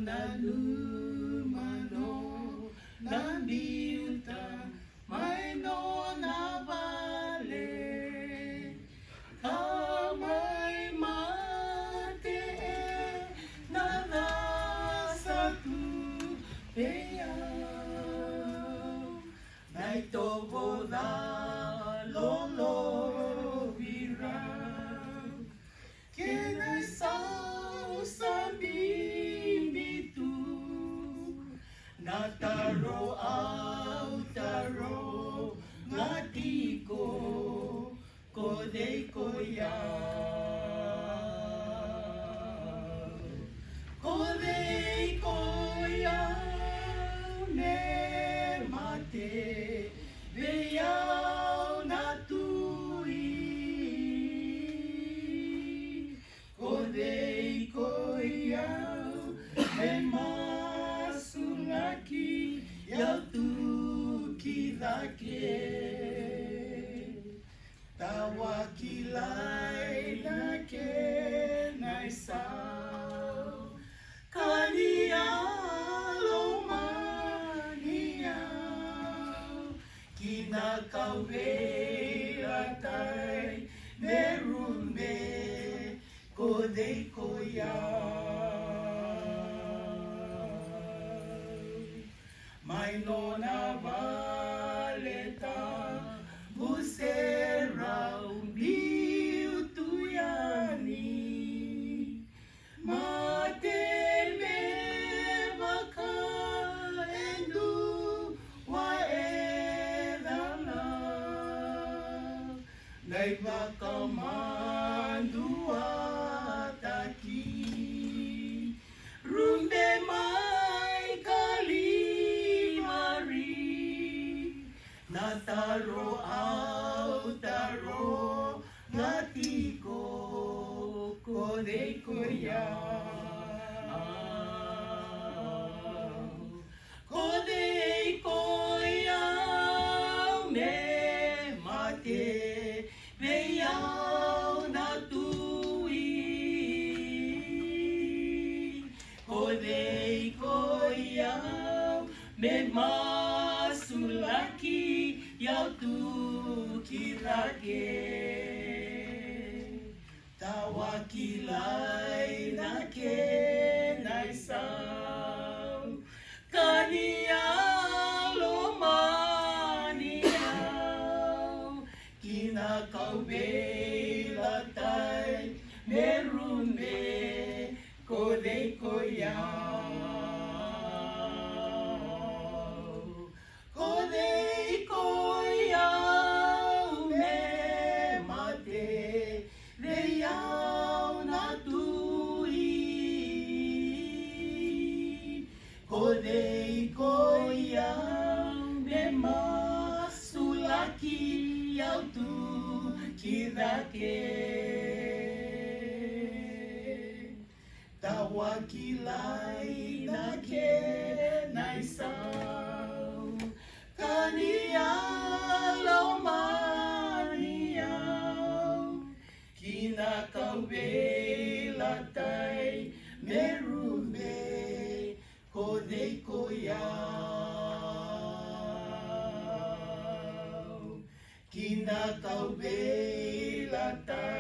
na lumano na biuta mai no na vale kamai mate na nasa tu pea nai tovo na lolo vira can I sabibitu nataro autaro ngatiko kode koya kode koya ne mate veau natui kode koya me masulaki ya tu kidake tawakilai na ke naisau kania lomania kina kaweatai merume kode koya mai nona valeta busera biutuyani mate me vaka endu wa edana nai vaka mandua taki rumbe mai kalimari nataro autaro ngatiko kode koya kode koya me mate veiau natui kode koya me masulaki yau tu kirake tawakilai na ke naisau kania lomania kina kaubelatai merume kode koya kode koya me mate veiau natui kode koya me masulaki yau tu kirake tawakilai na ke naisau kania lomania kina kaubelatai merume kode koya kina kaubelatai